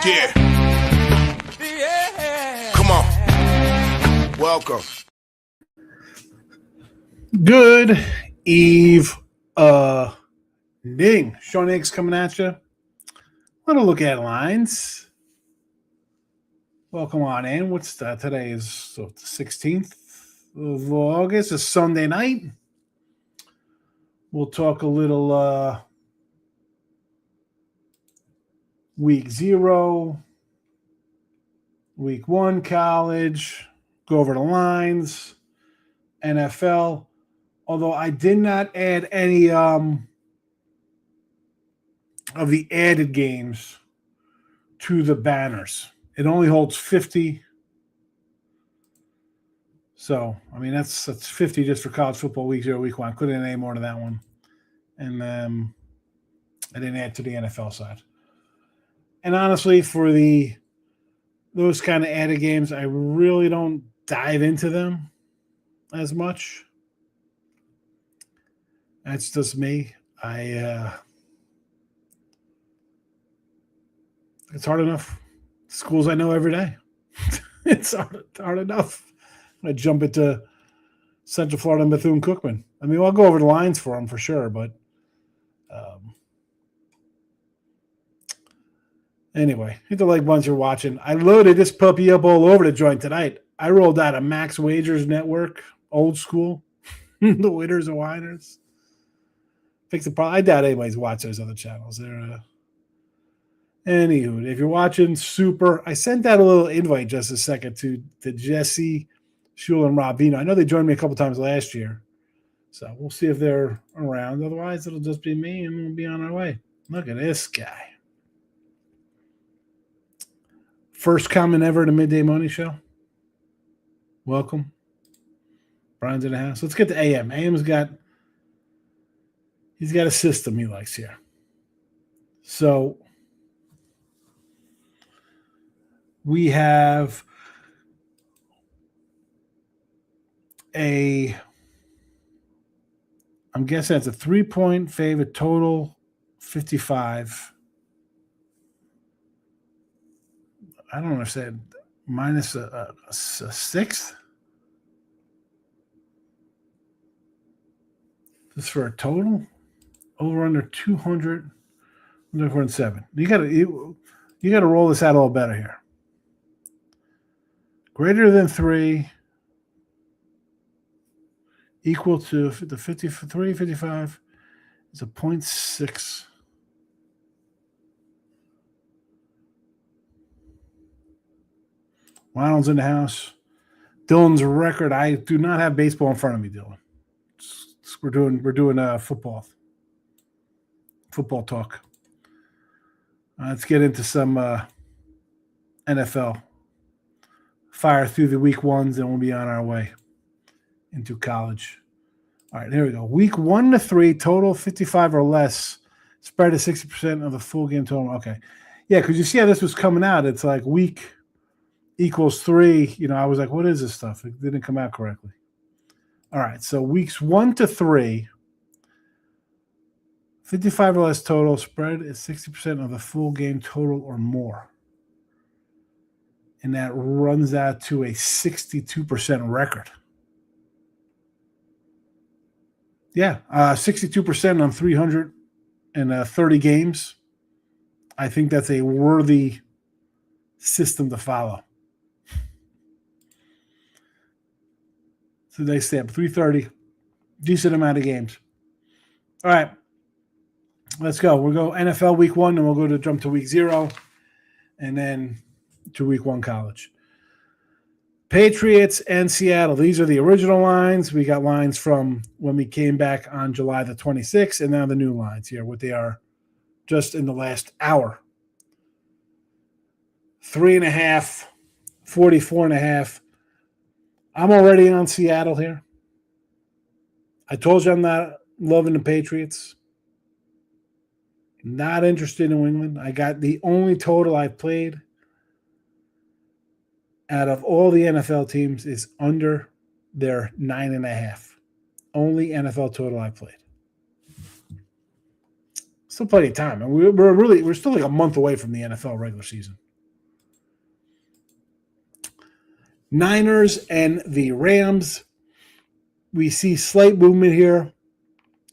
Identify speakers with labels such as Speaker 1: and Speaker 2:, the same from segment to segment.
Speaker 1: Yeah. Come on. Welcome.
Speaker 2: Good evening. Sean Higgs coming at you. Little look at lines. Welcome on in. What's that? Today is the 16th of August. It's Sunday night. We'll talk a little week 0, week 1 college, go over the lines, NFL. Although I did not add any of the added games to the banners. It only holds 50. So, I mean, that's 50 just for college football week 0, week 1. Couldn't add any more to that one. And I didn't add to the NFL side. And honestly, for those kind of added games, I really don't dive into them as much. That's just me. It's hard enough. Schools I know every day. It's hard enough. I jump into Central Florida and Bethune-Cookman. I mean, I'll go over the lines for them for sure, but anyway, hit the like buttons you're watching. I loaded this puppy up all over the joint tonight. I rolled out a Max Wagers network, old school, the winners and whiners. Fix the problem. I doubt anybody's watched those other channels. They're anywho, if you're watching, super. I sent out a little invite just a second to Jesse, Shul, and Rob Vino. I know they joined me a couple times last year, so we'll see if they're around. Otherwise, it'll just be me, and we'll be on our way. Look at this guy. First comment ever at a Midday Money Show. Welcome. Brian's in the house. Let's get to AM. AM's he's got a system he likes here. So we have I'm guessing that's a 3-point favorite, total 55. I don't understand. Minus a sixth? This for a total? Over under 200. 107. You gotta roll this out a little better here. Greater than 3 equal to the 53, 55 is a 0.6. Ronald's in the house. Dylan's record. I do not have baseball in front of me, Dylan. We're doing football talk. Let's get into some NFL. Fire through the week 1s, and we'll be on our way into college. All right, here we go. Week 1 to 3, total 55 or less. Spread is 60% of the full game total. Okay. Yeah, because you see how this was coming out. It's like week equals 3. You know, I was like, what is this stuff? It didn't come out correctly. All right, so weeks 1 to 3, 55 or less total. Spread is 60% of the full game total or more. And that runs out to a 62% record. Yeah, 62% on 330 games. I think that's a worthy system to follow. So they stay up 330, decent amount of games. All right, let's go. We'll go NFL week 1, and we'll go to jump to week 0, and then to week 1 college. Patriots and Seattle. These are the original lines. We got lines from when we came back on July the 26th, and now the new lines here, what they are just in the last hour. 3.5, 44.5. I'm already on Seattle here. I told you I'm not loving the Patriots. Not interested in New England. I got the only total I've played out of all the NFL teams is under their 9.5. Only NFL total I played. Still plenty of time. And we're still like a month away from the NFL regular season. Niners and the Rams. We see slight movement here.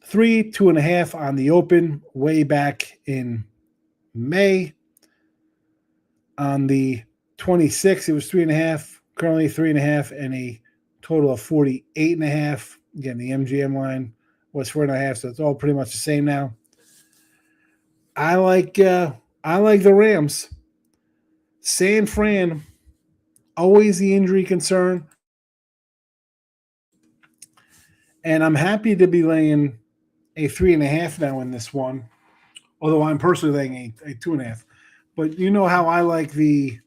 Speaker 2: 3, 2.5 on the open way back in May. On the 26th, it was 3.5. Currently 3.5 and a total of 48.5. Again, the MGM line was 4.5, so it's all pretty much the same now. I like the Rams. San Fran, always the injury concern. And I'm happy to be laying a 3.5 now in this one, although I'm personally laying a 2.5. But you know how I like the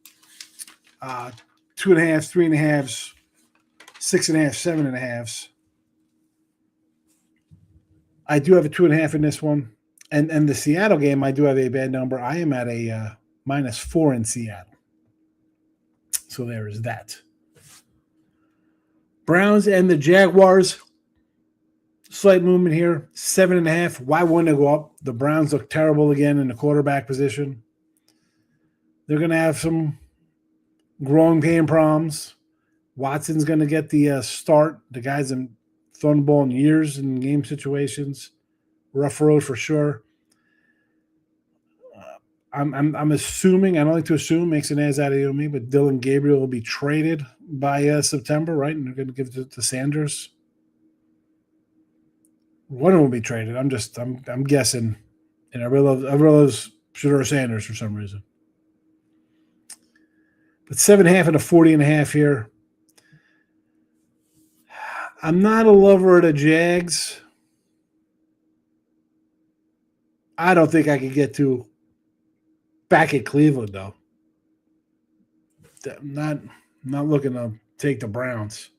Speaker 2: 2.5, 3.5s, 6.5, 7.5s. I do have a 2.5 in this one. And the Seattle game, I do have a bad number. I am at a -4 in Seattle. So there is that. Browns and the Jaguars. Slight movement here. 7.5. Why wouldn't it go up? The Browns look terrible again in the quarterback position. They're going to have some growing pain problems. Watson's going to get the start. The guys haven't thrown the ball in years in game situations. Rough road for sure. I'm assuming, I don't like to assume, makes an ass out of me, but Dylan Gabriel will be traded by September, right? And they're going to give it to Sanders. One of them will be traded. I'm guessing. And I really love Shedeur Sanders for some reason. But 7.5 and a 40.5 here. I'm not a lover of the Jags. I don't think I could get to back at Cleveland, though. I'm not looking to take the Browns.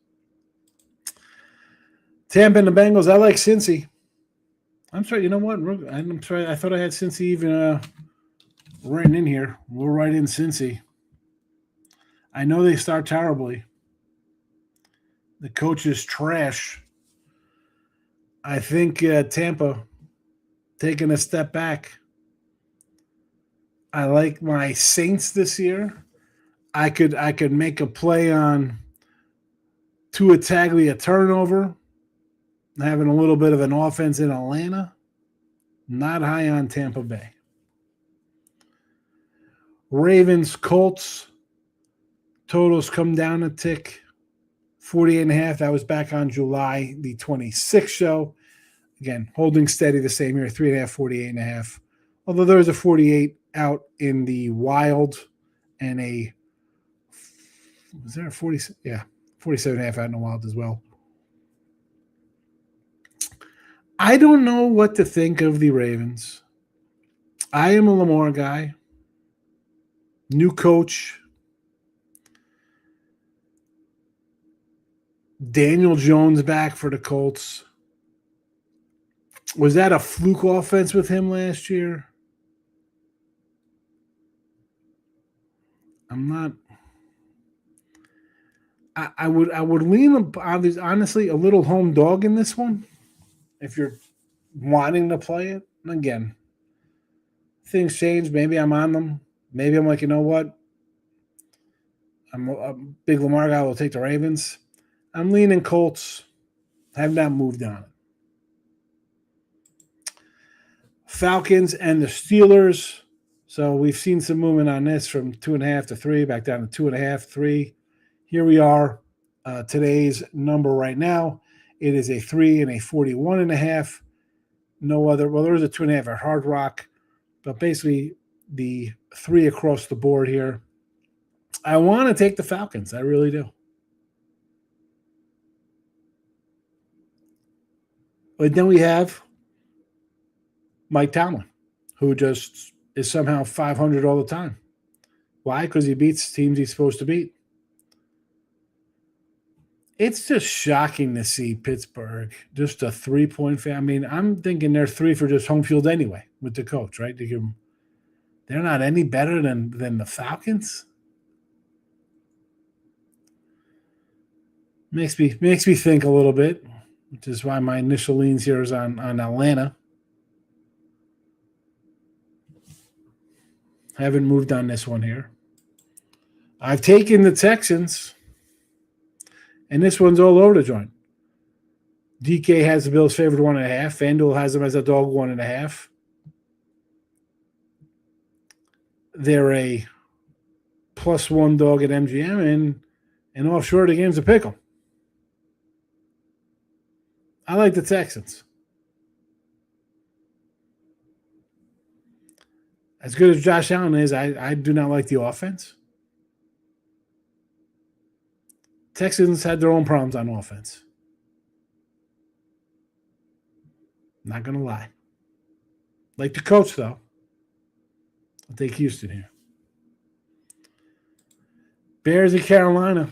Speaker 2: Tampa and the Bengals. I like Cincy. I'm sorry. You know what? I'm sorry. I thought I had Cincy even written in here. We'll write in Cincy. I know they start terribly. The coach is trash. I think Tampa taking a step back. I like my Saints this year. I could make a play on Tua Tagovailoa turnover, having a little bit of an offense in Atlanta. Not high on Tampa Bay. Ravens, Colts. Totals come down a tick. 48.5. That was back on July the 26th show. Again, holding steady the same year. 3.5, 48.5. Although there was a 48 out in the wild and was there a 40? Yeah, 47.5 out in the wild as well. I don't know what to think of the Ravens. I am a Lamar guy. New coach. Daniel Jones back for the Colts. Was that a fluke offense with him last year? I'm not. I would lean on these, honestly, a little home dog in this one if you're wanting to play it. And again, things change. Maybe I'm on them. Maybe I'm like, you know what? I'm a big Lamar guy. Will take the Ravens. I'm leaning Colts. Have not moved on. Falcons and the Steelers. So we've seen some movement on this from 2.5 to 3, back down to 2.5, 3. Here we are. Today's number right now. It is a 3 and a 41.5. No other. Well, there is a 2.5 at Hard Rock, but basically the 3 across the board here. I want to take the Falcons. I really do. But then we have Mike Tomlin, who just is somehow 500 all the time. Why? Because he beats teams he's supposed to beat. It's just shocking to see Pittsburgh just a 3-point fan. I mean, I'm thinking they're 3 for just home field anyway with the coach, right? They're not any better than the Falcons. Makes me think a little bit, which is why my initial leans here is on Atlanta. Haven't moved on this one here. I've taken the Texans, and this one's all over the joint. DK has the Bills favored 1.5. FanDuel has them as a dog 1.5. They're a +1 dog at MGM, and offshore the game's a pick 'em. I like the Texans. As good as Josh Allen is, I do not like the offense. Texans had their own problems on offense. Not going to lie. Like the coach, though. I'll take Houston here. Bears at Carolina.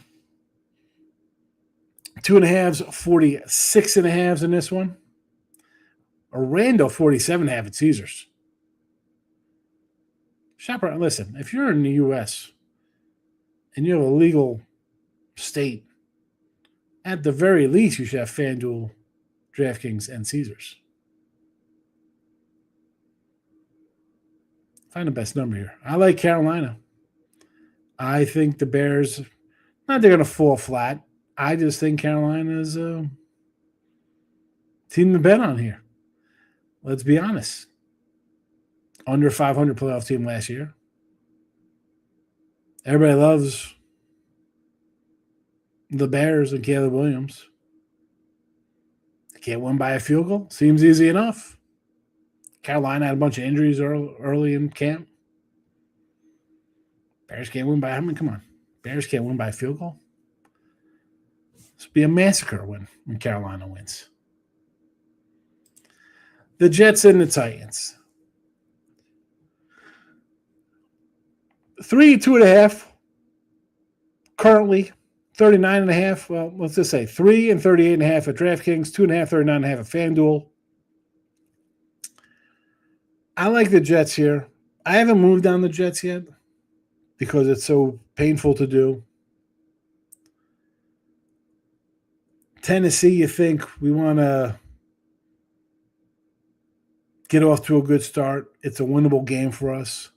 Speaker 2: 2.5s, 46.5s in this one. Orlando, 47.5 at Caesars. Shop around. Listen, if you're in the U.S. and you have a legal state, at the very least, you should have FanDuel, DraftKings, and Caesars. Find the best number here. I like Carolina. I think the Bears, not they're going to fall flat. I just think Carolina is a team to bet on here. Let's be honest. Under 500 playoff team last year. Everybody loves the Bears and Caleb Williams. They can't win by a field goal. Seems easy enough. Carolina had a bunch of injuries early in camp. Bears can't win by, I mean, come on. Bears can't win by a field goal. This will be a massacre when Carolina wins. The Jets and the Titans. 3, 2.5. Currently, 39.5. Well, let's just say 3 and 38.5 at DraftKings, 2.5, 39.5 at FanDuel. I like the Jets here. I haven't moved on the Jets yet because it's so painful to do. Tennessee, you think we want to get off to a good start. It's a winnable game for us.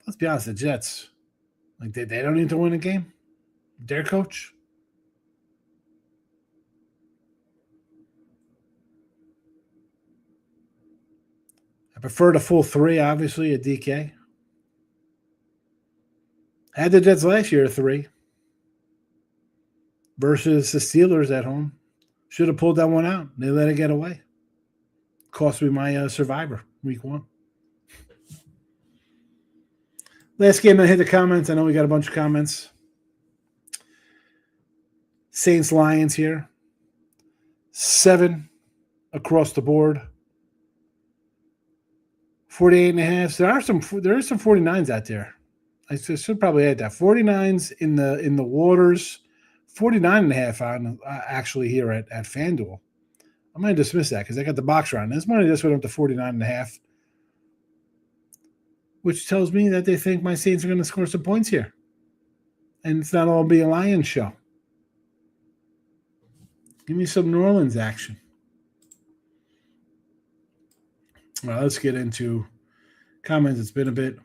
Speaker 2: Let's be honest, the Jets, like they don't need to win a game. Their coach. I prefer the full 3, obviously, at DK. Had the Jets last year 3 versus the Steelers at home. Should have pulled that one out. They let it get away. Cost me my survivor week 1. Last game I hit the comments. I know we got a bunch of comments. Saints Lions here. 7 across the board. 48.5. There are some 49s out there. I should probably add that. 49s in the waters. 49.5 on actually here at FanDuel. I'm going to dismiss that because I got the box round. This money just went up to 49.5, which tells me that they think my Saints are going to score some points here. And it's not all be a Lions show. Give me some New Orleans action. All right, let's get into comments. It's been a bit.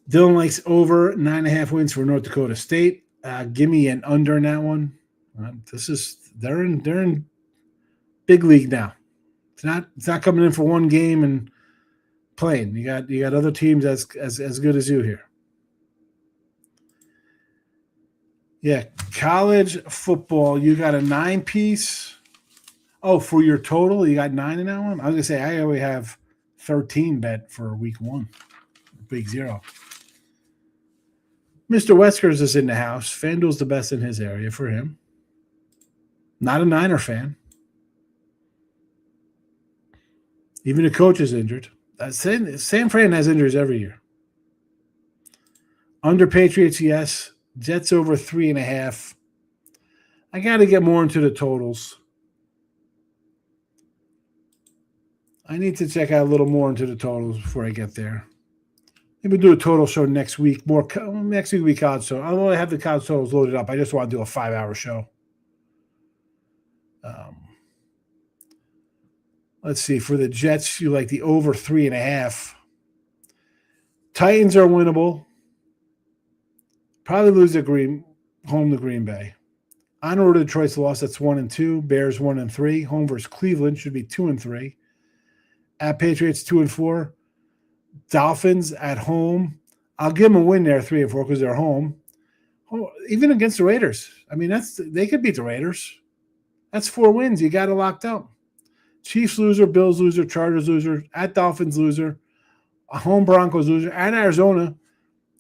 Speaker 2: Dylan likes over 9.5 wins for North Dakota State. Give me an under in that one. They're in big league now. It's not coming in for one game and playing. You got other teams as good as you here. Yeah, college football. You got a 9-piece. Oh, for your total, you got 9 in that one. I was gonna say I only have 13 bet for week 1. Big 0. Mr. Weskers is in the house. FanDuel's the best in his area for him. Not a Niner fan. Even the coach is injured. San Fran has injuries every year. Under Patriots, yes. Jets over 3.5. I got to get more into the totals. I need to check out a little more into the totals before I get there. Maybe do a total show next week. Next week will be college show. Although I have the college totals loaded up, I just want to do a 5-hour show. Let's see. For the Jets, you like the over 3.5. Titans are winnable. Probably lose at home to Green Bay. On road to Detroit's loss, that's 1-2. Bears 1-3. Home versus Cleveland should be 2-3. At Patriots 2-4. Dolphins at home. I'll give them a win there, 3-4, because they're home. Even against the Raiders. I mean, they could beat the Raiders. That's 4 wins. You got it locked up. Chiefs loser, Bills loser, Chargers loser, at Dolphins loser, a home Broncos loser, at Arizona.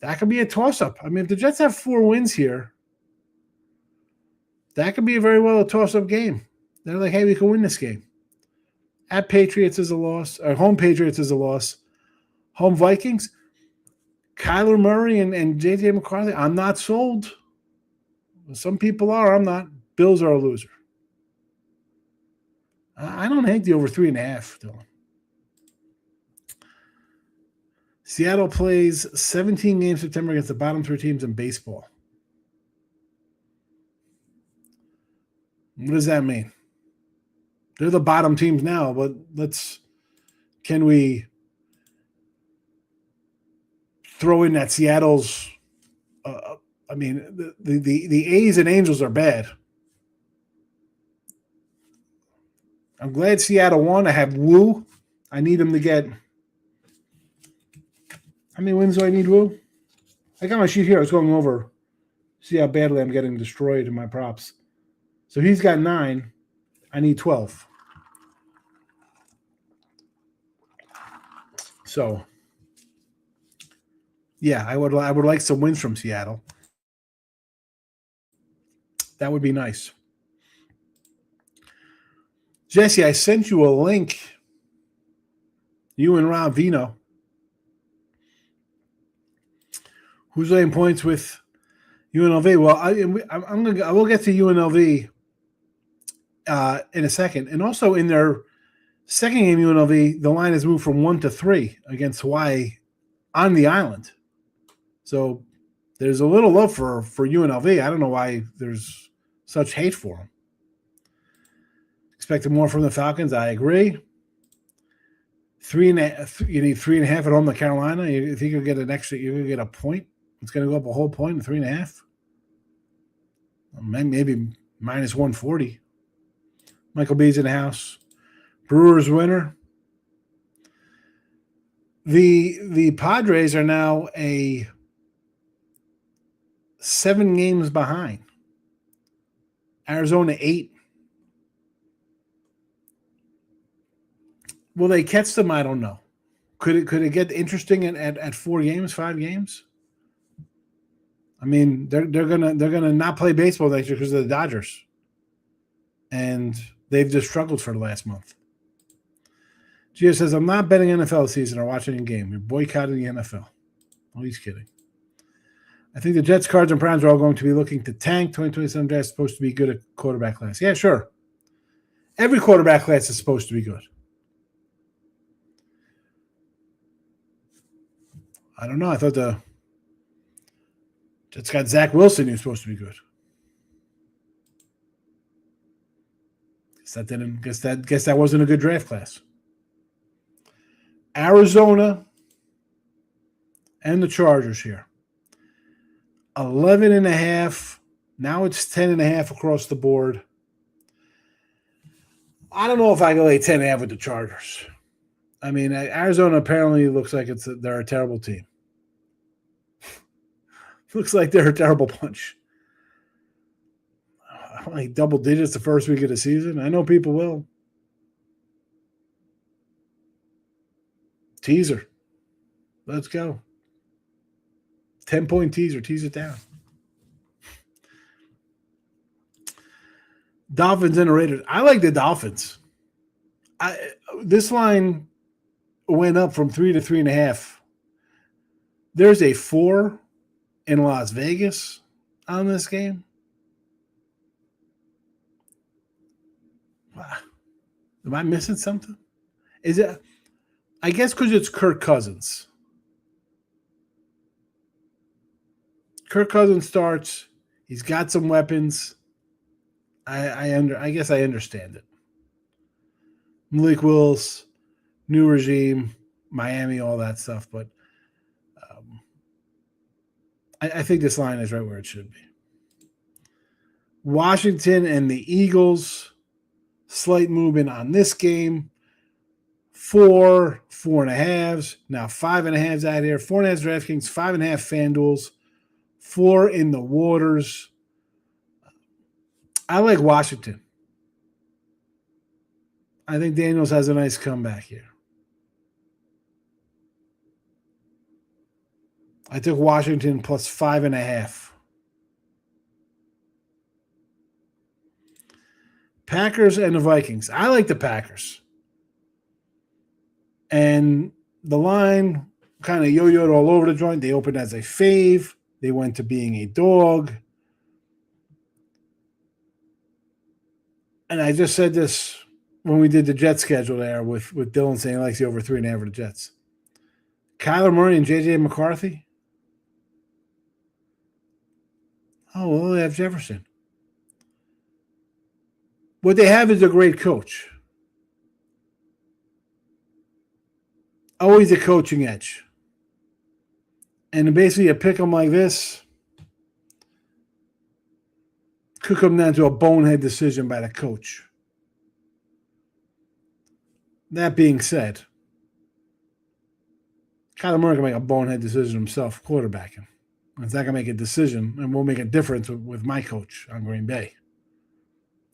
Speaker 2: That could be a toss-up. I mean, if the Jets have 4 wins here, that could be very well a toss-up game. They're like, hey, we can win this game. At Patriots is a loss. Or home Patriots is a loss. Home Vikings. Kyler Murray and J.J. McCarthy, I'm not sold. Some people are. I'm not. Bills are a loser. I don't hate the over 3.5, though. Seattle plays 17 games September against the bottom 3 teams in baseball. What does that mean? They're the bottom teams now, but can we throw in that Seattle's I mean, the A's and Angels are bad. I'm glad Seattle won. I have Woo. I need him to get. How many wins do I need, Woo? I got my sheet here. I was going over. See how badly I'm getting destroyed in my props. So he's got 9. I need 12. So, yeah, I would like some wins from Seattle. That would be nice. Jesse, I sent you a link. You and Rob Vino. Who's laying points with UNLV? Well, I will get to UNLV in a second. And also in their second game, UNLV, the line has moved from 1 to 3 against Hawaii on the island. So there's a little love for UNLV. I don't know why there's such hate for them. Expected more from the Falcons. I agree. 3.5. You need 3.5 at home to Carolina. You think you'll get an extra? You're gonna get a point. It's gonna go up a whole point. 3.5. Maybe minus 140. Michael B's in the house. Brewers winner. The Padres are now 7 games behind. Arizona 8. Will they catch them? I don't know. Could it get interesting at 4 games, 5 games? I mean, they're gonna not play baseball next year because of the Dodgers, and they've just struggled for the last month. Gia says, "I'm not betting NFL season or watching a game. You're boycotting the NFL." Oh, he's kidding. I think the Jets, Cards, and Browns are all going to be looking to tank. 2027 draft is supposed to be good at quarterback class. Yeah, sure. Every quarterback class is supposed to be good. I don't know. I thought the Jets got Zach Wilson, who's supposed to be good. Guess that wasn't a good draft class. Arizona and the Chargers here. 11.5. Now it's 10.5 across the board. I don't know if I can lay 10.5 with the Chargers. I mean, Arizona apparently looks like they're a terrible team. Looks like they're a terrible bunch. Like double digits the first week of the season. I know people will. Teaser. Let's go. 10-point teaser. Tease it down. Dolphins and the Raiders. I like the Dolphins. This line went up from 3 to 3.5. There's a 4 in Las Vegas on this game. Am I missing something? Is it? I guess because it's Kirk Cousins. Kirk Cousins starts. He's got some weapons. I guess I understand it. Malik Willis, new regime, Miami, all that stuff. But I think this line is right where it should be. Washington and the Eagles, slight movement on this game. 4.5. Now 5.5 out here. 4.5 DraftKings, 5.5 FanDuel's, 4 in the waters. I like Washington. I think Daniels has a nice comeback here. I took Washington plus 5.5. Packers and the Vikings. I like the Packers. And the line kind of yo-yoed all over the joint. They opened as a fave. They went to being a dog. And I just said this when we did the Jet schedule there with Dylan saying he likes the over 3.5 of the Jets. Kyler Murray and J.J. McCarthy. Oh, well, they have Jefferson. What they have is a great coach. Always a coaching edge. And basically a pick 'em like this could come down to a bonehead decision by the coach. That being said, Kyler Murray can make a bonehead decision himself, quarterbacking. It's not going to make a decision and won't make a difference with my coach on Green Bay.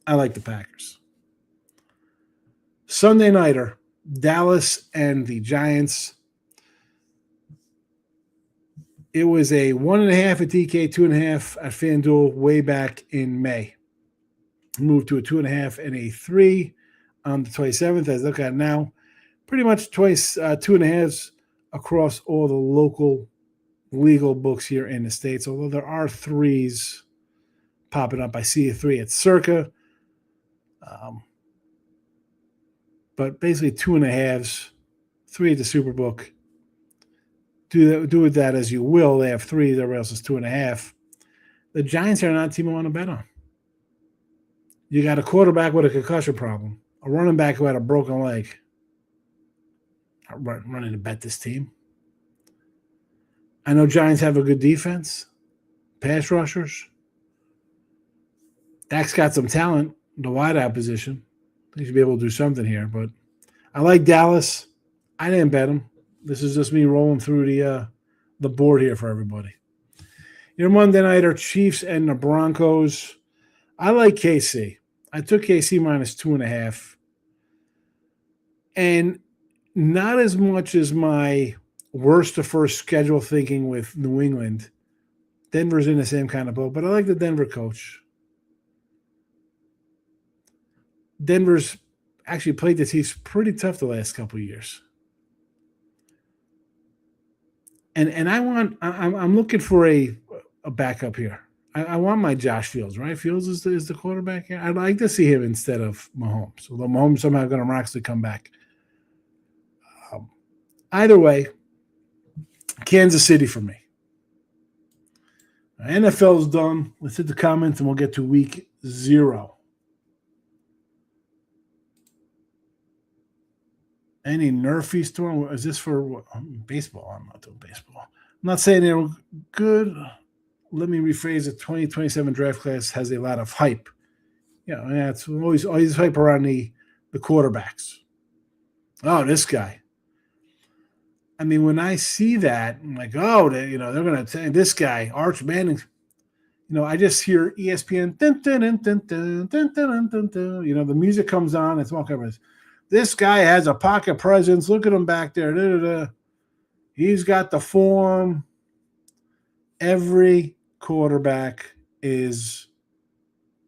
Speaker 2: I like the Packers. Sunday nighter, Dallas and the Giants. It was a 1.5 at DK, 2.5 at FanDuel way back in May. Moved to a 2.5 and a 3 on the 27th. As I look at it now, pretty much twice 2.5s across all the local legal books here in the States, although there are 3s popping up. I see a 3 at Circa. But basically 2.5s, 3 at the Superbook. Do with that as you will. They have 3, everybody else is 2.5. The Giants are not a team I want to bet on. You got a quarterback with a concussion problem, a running back who had a broken leg. I'm running to bet this team. I know Giants have a good defense, pass rushers. Dak's got some talent, the wideout position. He should be able to do something here, but I like Dallas. I didn't bet him. This is just me rolling through the board here for everybody. Your Monday nighter, Chiefs and the Broncos. I like KC. I took KC minus 2.5. And not as much as my worst to first schedule thinking with New England. Denver's in the same kind of boat, but I like the Denver coach. Denver's actually played the Chiefs pretty tough the last couple of years. And I'm looking for a backup here. I want my Josh Fields, right? Fields is the quarterback here. I'd like to see him instead of Mahomes. Although Mahomes somehow going to miraculously come back. Either way, Kansas City for me. NFL's done. Let's hit the comments and we'll get to week 0. Any Nerfies storm? Is this for what? Baseball? I'm not doing baseball. I'm not saying they're good. Let me rephrase it. 2027 draft class has a lot of hype. Yeah, it's always hype around the quarterbacks. Oh, this guy. I mean, when I see that, I'm like, oh, they're going to say this guy, Arch Manning. I just hear ESPN. Dun, dun, dun, dun, dun, dun, dun, dun, dun. The music comes on. It's all covers. This guy has a pocket presence. Look at him back there. Da, da, da. He's got the form. Every quarterback is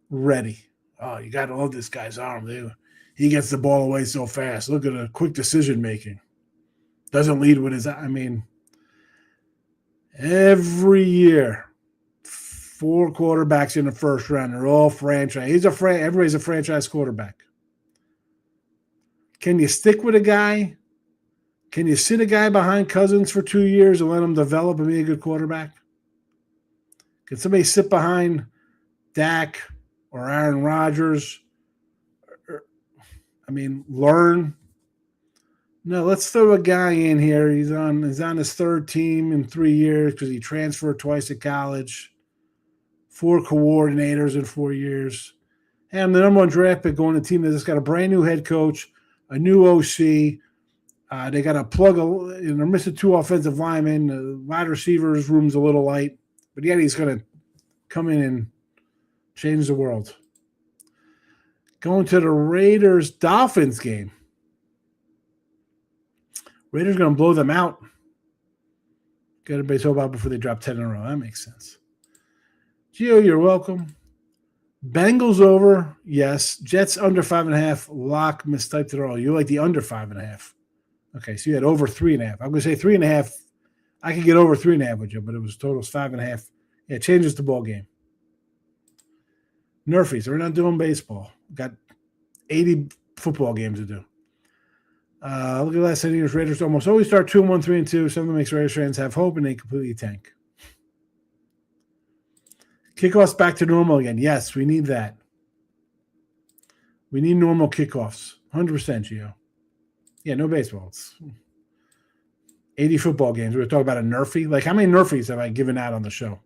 Speaker 2: ready. Oh, you got to love this guy's arm, dude. He gets the ball away so fast. Look at the quick decision making. Doesn't lead with his. I mean, every year, 4 quarterbacks in the first round. They're all franchise. Everybody's a franchise quarterback. Can you stick with a guy? Can you sit a guy behind Cousins for 2 years and let him develop and be a good quarterback? Can somebody sit behind Dak or Aaron Rodgers? Learn? No, let's throw a guy in here. He's on his third team in 3 years because he transferred twice to college. 4 coordinators in 4 years. And I'm the number one draft pick going to a team that's got a brand new head coach, a new OC. They got to they're missing 2 offensive linemen. The wide receivers room's a little light, but yet he's going to come in and change the world. Going to the Raiders-Dolphins game. Raiders going to blow them out. Got everybody talk about before they drop 10 in a row. That makes sense. Gio, you're welcome. Bengals over, yes. Jets under 5.5. Lock mistyped it all. You like the under 5.5. Okay, so you had over 3.5. I'm going to say 3.5. I could get over 3.5 with you, but it was totals 5.5. Yeah, it changes the ball game. Nerfies, we're not doing baseball. Got 80 football games to do. Look at the last 10 years. Raiders almost always start 2-1, 3-2. Something makes Raiders fans have hope, and they completely tank. Kickoffs back to normal again. Yes, we need that. We need normal kickoffs. 100%, Gio. Yeah, no baseball. It's 80 football games. We were talking about a Nerfie. Like, how many Nerfies have I given out on the show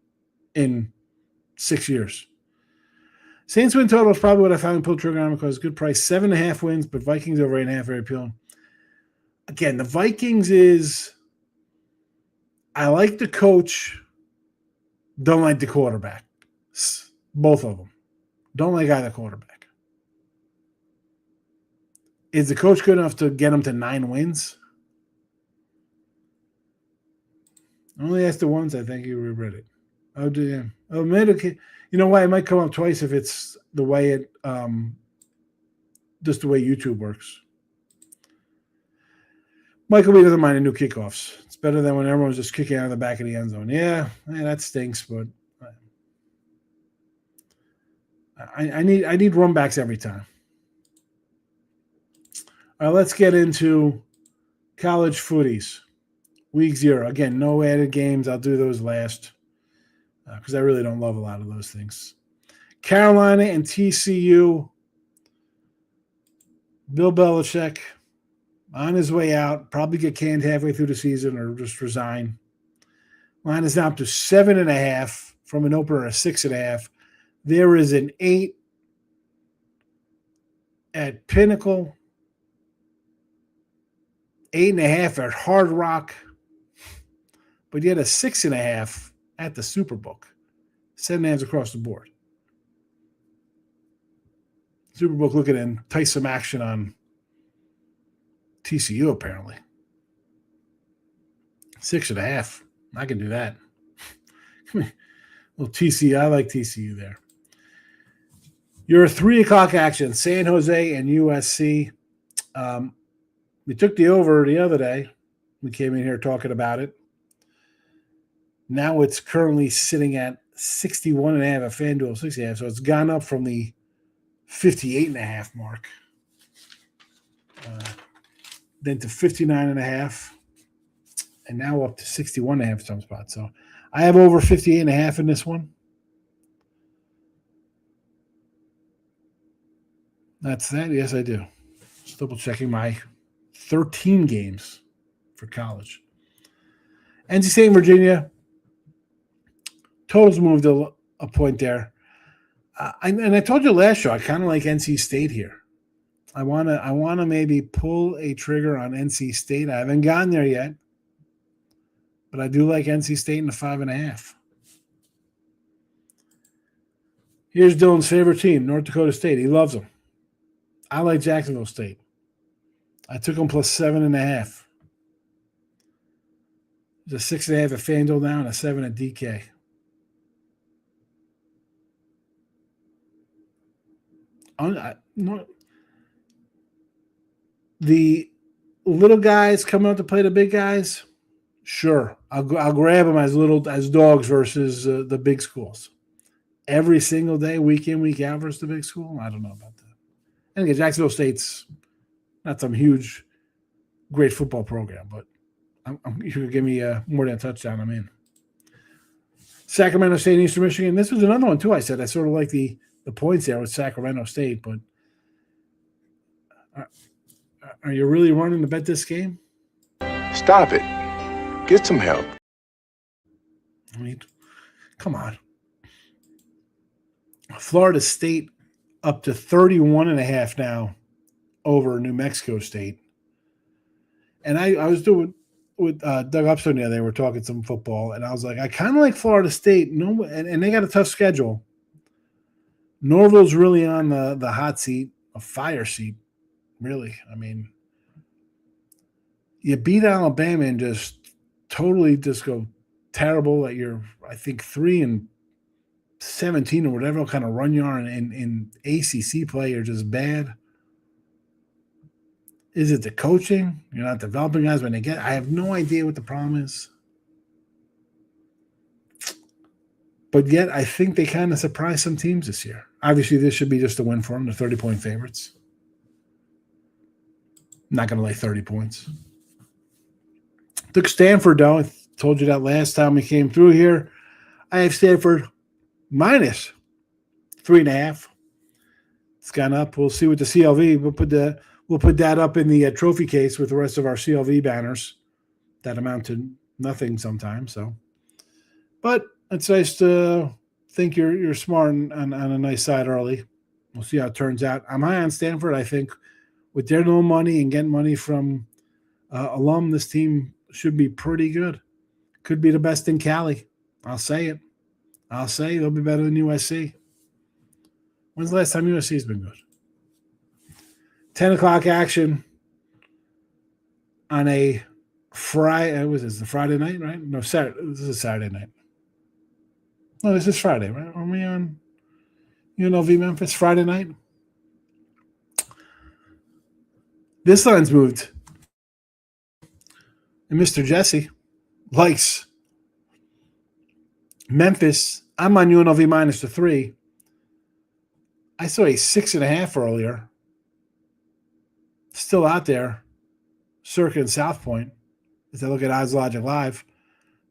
Speaker 2: in 6 years? Saints win total is probably what I found in pull trigger on because good price. 7.5 wins, but Vikings over 8.5 very appealing. Again, the Vikings is I like the coach, don't like the quarterback. Both of them. Don't like either quarterback. Is the coach good enough to get him to 9 wins? I only asked it once. I think you reread it. Oh, do you? Oh, maybe. You know why? It might come up twice if it's the way it, just the way YouTube works. Michael B doesn't mind the new kickoffs. It's better than when everyone's just kicking out of the back of the end zone. Yeah, that stinks, but I need run backs every time. All right, let's get into college footies. Week 0. Again, no added games. I'll do those last because I really don't love a lot of those things. Carolina and TCU. Bill Belichick on his way out. Probably get canned halfway through the season or just resign. Line is now up to 7.5 from an opener of 6.5. There is an 8 at Pinnacle. 8.5 at Hard Rock. But yet a 6.5 at the Superbook. 7.5 across the board. Superbook looking to entice some action on TCU, apparently. 6.5. I can do that. Well, TCU, I like TCU there. Your 3 o'clock action, San Jose and USC. We took the over the other day. We came in here talking about it. Now it's currently sitting at 61.5 at FanDuel, 60.5. So it's gone up from the 58.5 mark. Then to 59.5. And now up to 61.5 some spots. So I have over 58.5 in this one. That's that. Yes, I do. Just double checking my 13 games for college. NC State and Virginia. Totals moved a point there. And I told you last show, I kind of like NC State here. I wanna maybe pull a trigger on NC State. I haven't gotten there yet, but I do like NC State in the 5.5. Here's Dylan's favorite team, North Dakota State. He loves them. I like Jacksonville State. I took them plus 7.5. There's a 6.5 at FanDuel now and a 7 at DK. The little guys coming out to play the big guys, sure. I'll grab them as dogs versus the big schools. Every single day, week in, week out versus the big school. I don't know about that. And again, Jacksonville State's not some huge, great football program, but you could give me more than a touchdown, I'm in. Sacramento State and Eastern Michigan. This was another one, too, I said. I sort of like the points there with Sacramento State, but Are you really running to bet this game?
Speaker 1: Stop it. Get some help.
Speaker 2: I mean, come on. Florida State up to 31.5 now over New Mexico State. And I was doing with Doug Upstone the other day. We're talking some football, and I was like, I kind of like Florida State. No, and they got a tough schedule. Norville's really on the hot seat, a fire seat, really. I mean, you beat Alabama and just totally just go terrible at your, I think, 3-17 or whatever kind of run you are in ACC play. You're just bad. Is it the coaching? You're not developing guys when they get. I have no idea what the problem is. But yet, I think they kind of surprised some teams this year. Obviously, this should be just a win for them. They're 30-point favorites. I'm not going to lay 30 points. Took Stanford, though. I told you that last time we came through here. I have Stanford minus 3.5. It's gone up. We'll see with the CLV. We'll put that up in the trophy case with the rest of our CLV banners that amount to nothing sometimes. So, but it's nice to think you're smart on a nice side early. We'll see how it turns out. I'm high on Stanford. I think with their no money and getting money from alum, this team should be pretty good. Could be the best in Cali. I'll say it. I'll say they'll be better than USC. When's the last time USC's been good? 10 o'clock action on a Friday. Was this the Friday night, right? No, Saturday. This is Saturday night. No, this is Friday, right? Are we on UNLV Memphis Friday night? This line's moved. And Mr. Jesse likes Memphis. I'm on UNLV minus the 3. I saw a 6.5 earlier. Still out there. Circa and South Point. As I look at Odds Logic Live.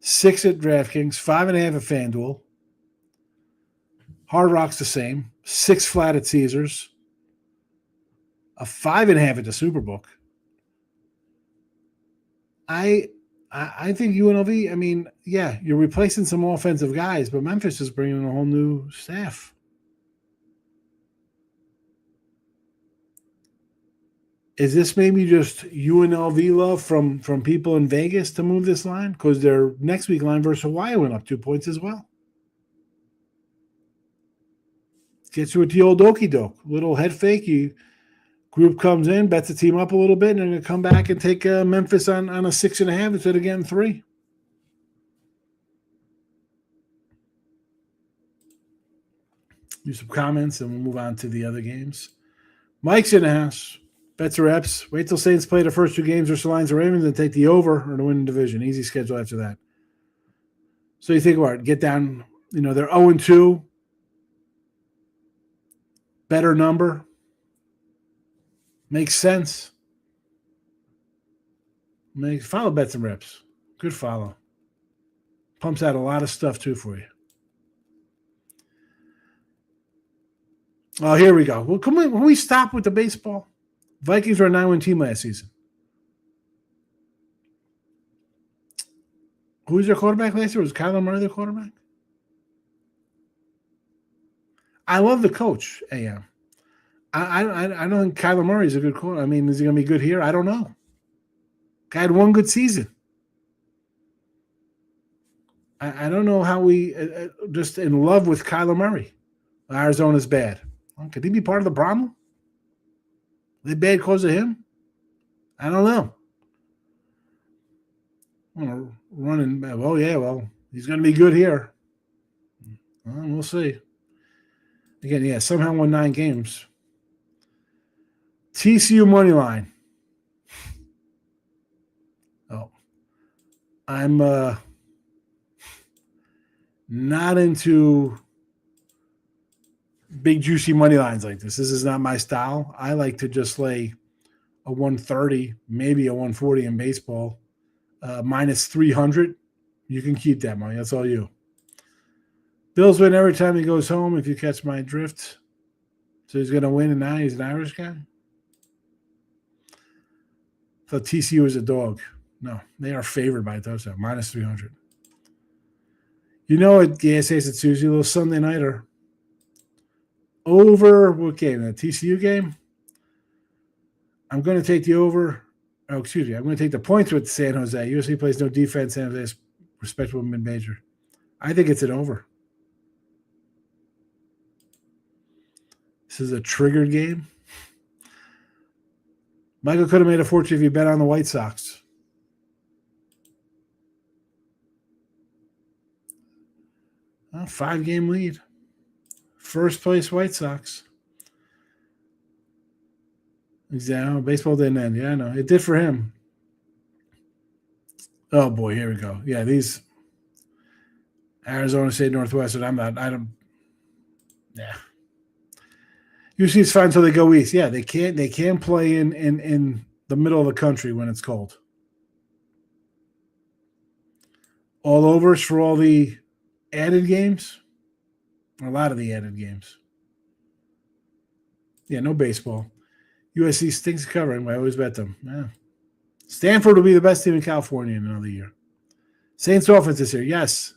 Speaker 2: 6 at DraftKings, 5.5 at FanDuel. Hard Rock's the same. 6 flat at Caesars. A 5.5 at the Superbook. I think UNLV, I mean, yeah, you're replacing some offensive guys, but Memphis is bringing in a whole new staff. Is this maybe just UNLV love from people in Vegas to move this line? Because their next week line versus Hawaii went up 2 points as well. Gets you with the old okey doke. Little head fake. Group comes in, bets the team up a little bit, and they're going to come back and take Memphis on a 6.5 instead of getting 3. Do some comments, and we'll move on to the other games. Mike's in the house. Bets or reps. Wait till Saints play the first 2 games versus the Lions or Ravens and take the over or to win the division. Easy schedule after that. So you think about it. Get down, they're 0-2. Better number. Makes sense. Follow Bets and Reps. Good follow. Pumps out a lot of stuff too for you. Oh, here we go. Well, can we stop with the baseball? Vikings were a 9-win team last season. Who was their quarterback last year? Was Kyler Murray their quarterback? I love the coach, AM. I don't think Kyler Murray is a good quarterback. I mean, is he going to be good here? I don't know. Guy had 1 good season. I don't know how we just in love with Kyler Murray. Arizona's bad. Could he be part of the problem? Are they bad because of him? I don't know. He's going to be good here. Well, we'll see. Again, yeah, somehow won 9 games. TCU money line. Oh, I'm not into big juicy money lines like this. This is not my style. I like to just lay a 130, maybe a 140 in baseball, minus 300. You can keep that money. That's all you. Bills win every time he goes home, if you catch my drift. So he's going to win, and now he's an Irish guy. thought TCU was a dog. No, they are favored by a touchdown, minus 300. You know what? Gas says it's usually a little Sunday nighter. Over what game? The TCU game? I'm going to take the over. Oh, excuse me. I'm going to take the points with San Jose. USC plays no defense. San Jose is respectable mid-major. I think it's an over. This is a triggered game. Michael could have made a fortune if he bet on the White Sox. Well, 5-game lead. First place White Sox. Exactly. Baseball didn't end. Yeah, I know. It did for him. Oh, boy. Here we go. Yeah, these Arizona State Northwestern. Yeah. UC is fine until they go east. Yeah, they can't play in the middle of the country when it's cold. All overs for all the added games. A lot of the added games. Yeah, no baseball. USC stinks covering. I always bet them. Yeah. Stanford will be the best team in California in another year. Saints offense this year. Yes.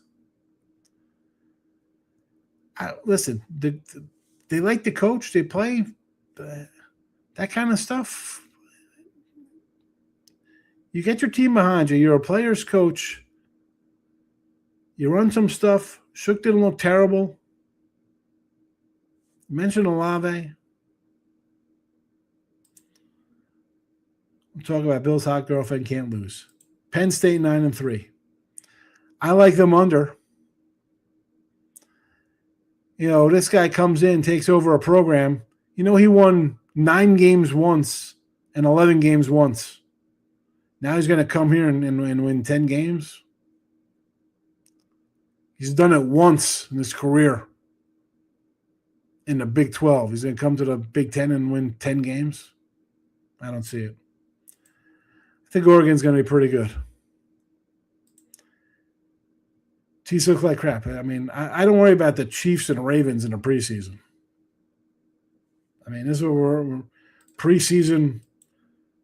Speaker 2: Listen, they like the coach. They play that kind of stuff. You get your team behind you. You're a player's coach. You run some stuff. Shook didn't look terrible. Mention Olave. We'll talk about Bill's hot girlfriend can't lose. Penn State 9-3. I like them under. You know, this guy comes in, takes over a program. You know, he won 9 games once and 11 games once. Now he's going to come here and win 10 games. He's done it once in his career in the Big 12. He's going to come to the Big 10 and win 10 games. I don't see it. I think Oregon's going to be pretty good. Chiefs look like crap. I mean, I don't worry about the Chiefs and Ravens in the preseason. I mean, this is what we're preseason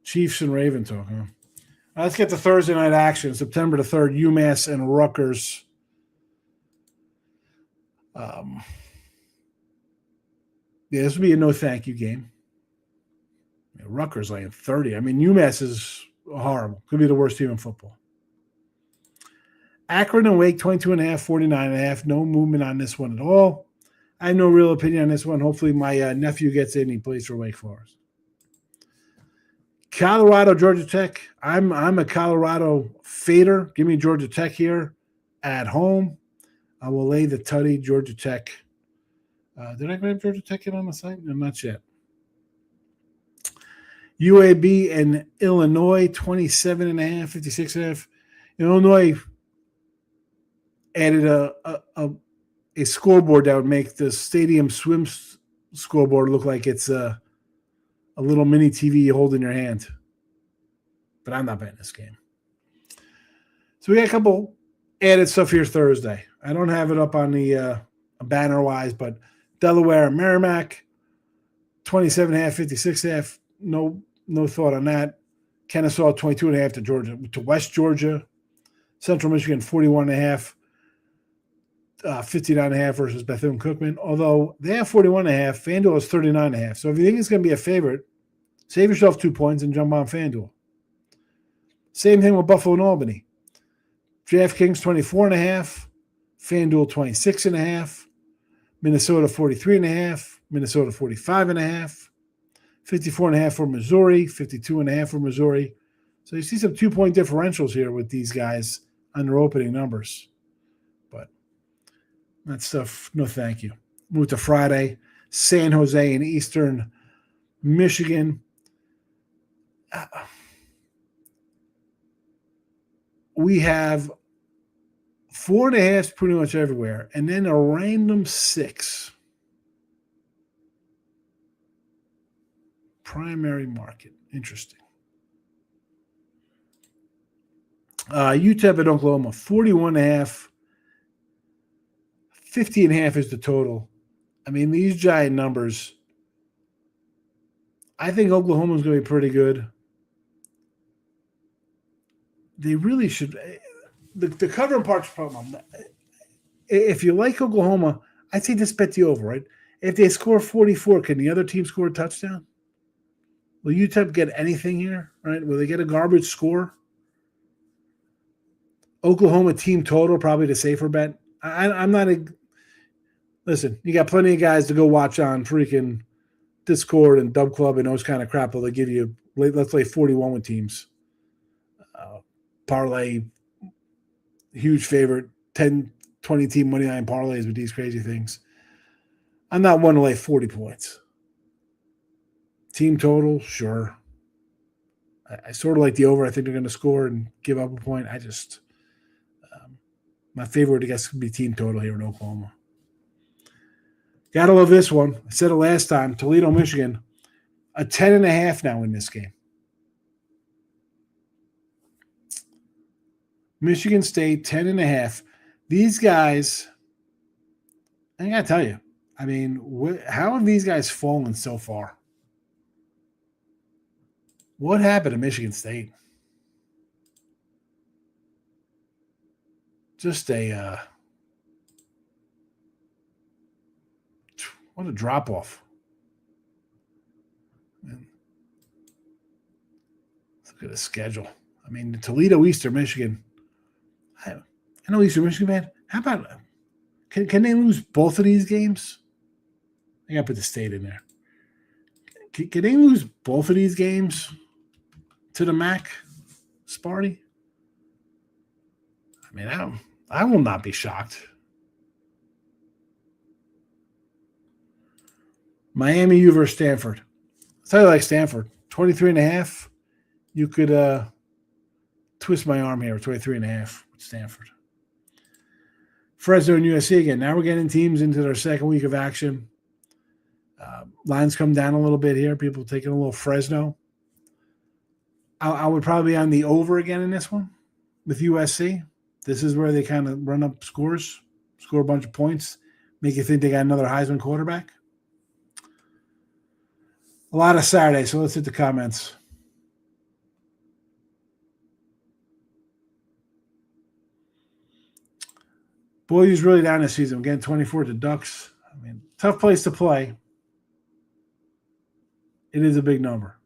Speaker 2: Chiefs and Raven talk. Huh? Let's get to Thursday night action. September the 3rd, UMass and Rutgers. Yeah, this would be a no thank you game. Rutgers laying 30. I mean, UMass is horrible. Could be the worst team in football. Akron and Wake, 22.5, 49.5. No movement on this one at all. I have no real opinion on this one. Hopefully my nephew gets in. He plays for Wake Forest. Colorado, Georgia Tech. I'm a Colorado fader. Give me Georgia Tech here at home. I will lay the tutty Georgia Tech. Did I grab Georgia Tech in on the site? No, not yet. UAB and Illinois, 27.5, 56.5. Illinois added a scoreboard that would make the stadium swim scoreboard look like it's a little mini TV you hold in your hand. But I'm not betting this game. So we got a couple added stuff here Thursday. I don't have it up on the banner-wise, but Delaware and Merrimack, 27.5, 56.5. No thought on that. Kennesaw, 22.5 to Georgia, to West Georgia. Central Michigan, 41.5. 59.5 versus Bethune-Cookman. Although they have 41.5, FanDuel is 39.5. So if you think it's going to be a favorite, save yourself 2 points and jump on FanDuel. Same thing with Buffalo and Albany. DraftKings 24.5, FanDuel 26.5, Minnesota 43.5, Minnesota 45.5, 54.5 for Missouri, 52.5 for Missouri. So you see some 2-point differentials here with these guys on their opening numbers. But that stuff, no thank you. Move to Friday, San Jose and Eastern Michigan. We have 4.5 pretty much everywhere, and then a random 6. Primary market. Interesting. UTEP at Oklahoma, 41.5. 50.5 is the total. I mean, these giant numbers. I think Oklahoma's going to be pretty good. They really should. The covering part's the problem. If you like Oklahoma, I'd say just bet the over, right? If they score 44, can the other team score a touchdown? Will UTEP get anything here, right? Will they get a garbage score? Oklahoma team total, probably the safer bet. I'm not a. Listen, you got plenty of guys to go watch on freaking Discord and Dub Club and those kind of crap. Will they give you, let's play 41 with teams? Parlay, huge favorite, 10, 20 team money line parlays with these crazy things. I'm not one to lay 40 points. Team total, sure. I sort of like the over. I think they're going to score and give up a point. My favorite, I guess, would be team total here in Oklahoma. Gotta love this one. I said it last time. Toledo, Michigan, a 10.5 now in this game. Michigan State, 10.5. These guys, I gotta tell you, I mean, how have these guys fallen so far? What happened to Michigan State? Just what a drop off. Look at the schedule. I mean, Toledo, Eastern Michigan. I know Eastern Michigan, man. How about can they lose both of these games? I gotta put the state in there. Can they lose both of these games to the MAC, Sparty? I mean, I will not be shocked. Miami U versus Stanford. I'll tell you like Stanford. 23.5. You could twist my arm here. 23.5 with Stanford. Fresno and USC again. Now we're getting teams into their second week of action. Lines come down a little bit here. People taking a little Fresno. I would probably be on the over again in this one with USC. This is where they kind of run up scores, score a bunch of points, make you think they got another Heisman quarterback. A lot of Saturday, so let's hit the comments. Boyu's really down this season. Again, 24 to Ducks. I mean, tough place to play. It is a big number.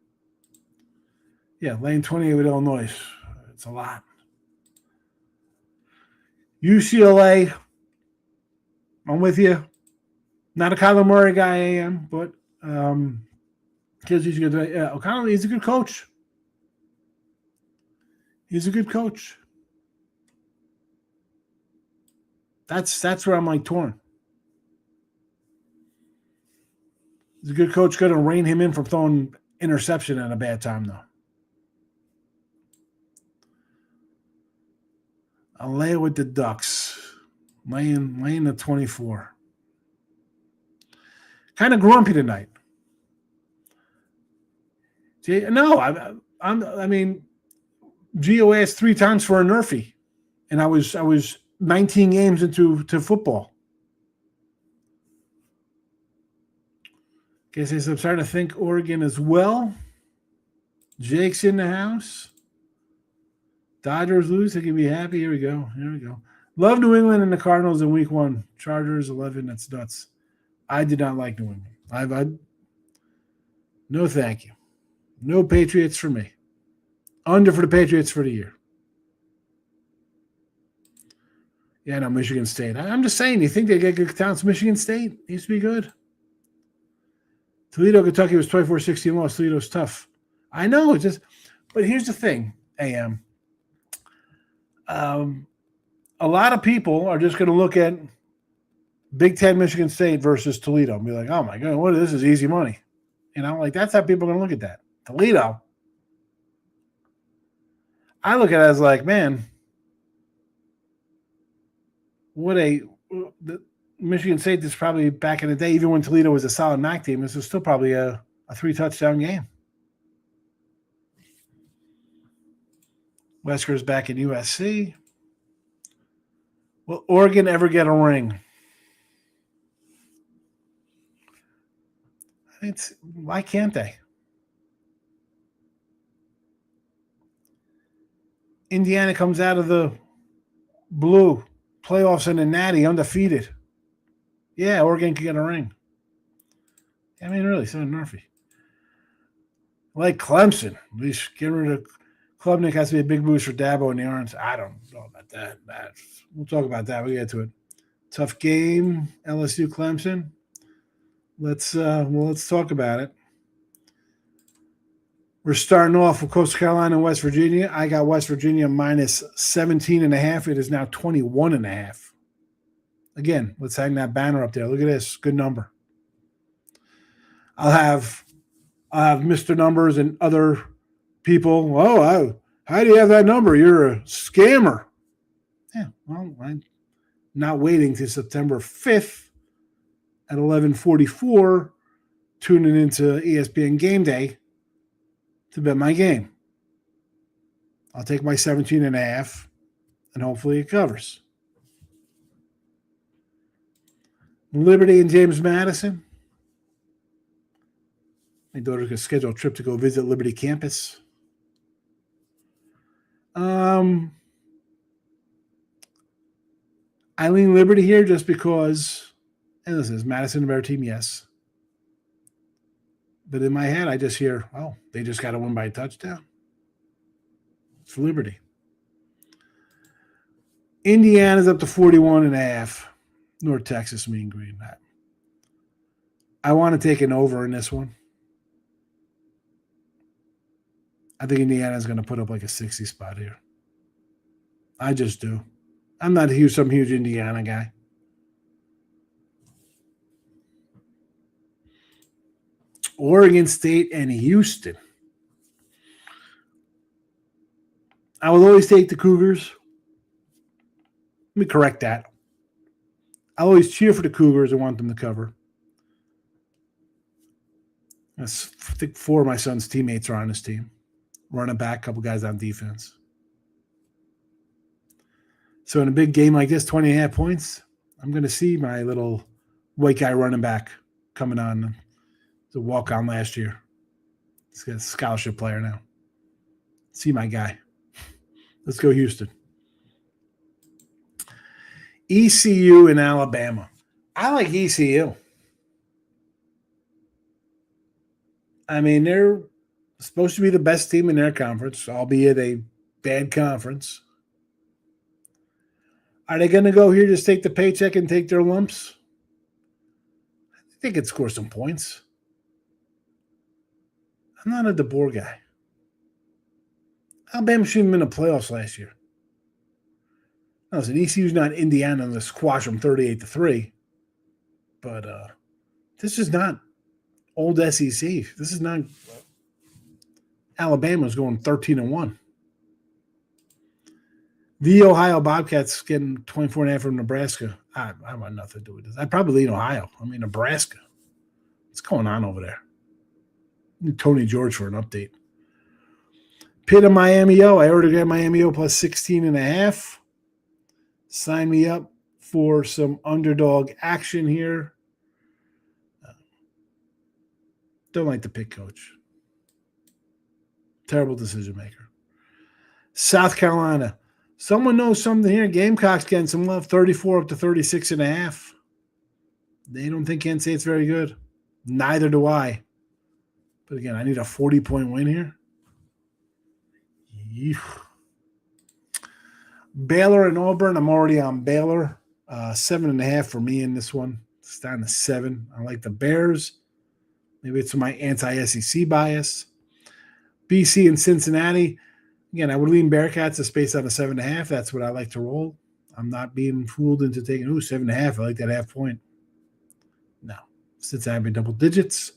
Speaker 2: Yeah, lane 28 with Illinois. It's a lot. UCLA, I'm with you. Not a Kyler Murray guy, I am, but he's good. O'Connell, he's a good coach. He's a good coach. That's where I'm like torn. He's a good coach. Going to rein him in from throwing interception at a bad time, though. I'll lay it with the Ducks. Laying the 24. Kind of grumpy tonight. See, no, I mean, Gio asked 3 times for a Nerfie, and I was 19 games into football. Guess I'm starting to think Oregon as well. Jake's in the house. Dodgers lose. They can be happy. Here we go. Love New England and the Cardinals in week 1. Chargers 11. That's nuts. I did not like New England. No thank you. No Patriots for me. Under for the Patriots for the year. Yeah, no, Michigan State. I'm just saying, you think they get good talents? Michigan State needs to be good. Toledo, Kentucky was 24-16 loss. Toledo's tough. I know, but here's the thing, AM. A lot of people are just going to look at Big Ten Michigan State versus Toledo and be like, oh my God, this is easy money. Like that's how people are going to look at that. Toledo. I look at it as like, man, the Michigan State is probably back in the day, even when Toledo was a solid MAC team, this is still probably a 3-touchdown game. Wesker's back in USC. Will Oregon ever get a ring? Why can't they? Indiana comes out of the blue playoffs in the Natty undefeated. Yeah, Oregon can get a ring. I mean, really, Sean Murphy. Like Clemson. At least get rid of Klubnik has to be a big boost for Dabo and the Orange. I don't know about that. We'll talk about that. We'll get to it. Tough game, LSU Clemson. Let's talk about it. We're starting off with Coastal Carolina and West Virginia. I got West Virginia minus 17.5. It is now 21.5. Again, let's hang that banner up there. Look at this. Good number. I'll have Mr. Numbers and other people. Oh, how do you have that number? You're a scammer. Yeah, well, I'm not waiting till September 5th at 11:44, tuning into ESPN Game Day to bet my game. I'll take my 17.5, and hopefully it covers. Liberty and James Madison. My daughter could schedule a trip to go visit Liberty campus. I lean Liberty here just because, and listen, is Madison a better team? Yes. But in my head, I just hear, oh, they just got to win by a touchdown. It's Liberty. Indiana's up to 41.5. North Texas, Mean Green. I want to take an over in this one. I think Indiana's going to put up like a 60 spot here. I just do. I'm not some huge Indiana guy. Oregon State and Houston. I will always take the Cougars. Let me correct that. I always cheer for the Cougars and want them to cover. I think 4 of my son's teammates are on this team. Running back, a couple guys on defense. So in a big game like this, 20.5 points, I'm going to see my little white guy running back coming on. He's a walk-on last year. He's a scholarship player now. See my guy. Let's go Houston. ECU in Alabama. I like ECU. I mean, they're supposed to be the best team in their conference, albeit a bad conference. Are they going to go here, just take the paycheck and take their lumps? I think it score some points. I'm not a DeBoer guy. Alabama shouldn't have been in the playoffs last year. Listen, ECU's not Indiana to squash them 38-3. But this is not old SEC. This is not Alabama's going 13-1. The Ohio Bobcats getting 24.5 from Nebraska. I want nothing to do with this. I'd probably lean Ohio. I mean, Nebraska. What's going on over there? I need Tony George for an update. Pitt and Miami O. I already got Miami O plus 16.5. Sign me up for some underdog action here. Don't like the pick coach. Terrible decision maker. South Carolina. Someone knows something here. Gamecocks getting some love, 34 up to 36.5. They don't think Kent State's very good. Neither do I. But again, I need a 40-point win here. Baylor and Auburn. I'm already on Baylor. 7.5 for me in this one. It's down to 7. I like the Bears. Maybe it's my anti-SEC bias. BC and Cincinnati. Again, I would lean Bearcats to space out of 7.5. That's what I like to roll. I'm not being fooled into taking 7.5. I like that half point. No. Cincinnati in double digits.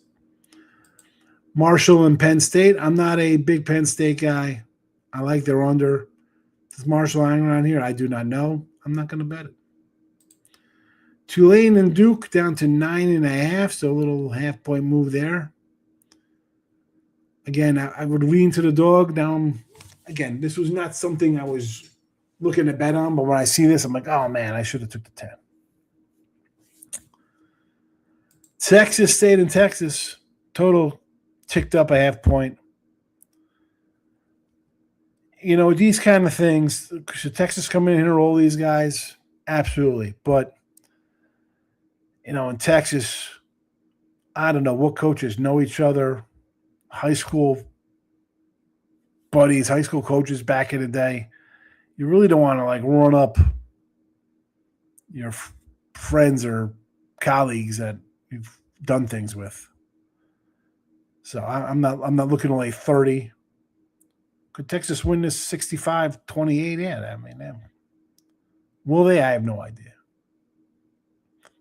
Speaker 2: Marshall and Penn State. I'm not a big Penn State guy. I like their under. Is Marshall hanging around here? I do not know. I'm not going to bet it. Tulane and Duke down to 9.5, so a little half-point move there. Again, I would lean to the dog down. Again, this was not something I was looking to bet on, but when I see this, I'm like, oh, man, I should have took the 10. Texas State and Texas, total ticked up a half point. these kind of things, should Texas come in here and roll these guys? Absolutely. But, in Texas, I don't know what coaches know each other, high school buddies, high school coaches back in the day. You really don't want to run up your friends or colleagues that you've done things with. So I'm not looking to lay 30. Could Texas win this 65-28? Yeah, will they? I have no idea.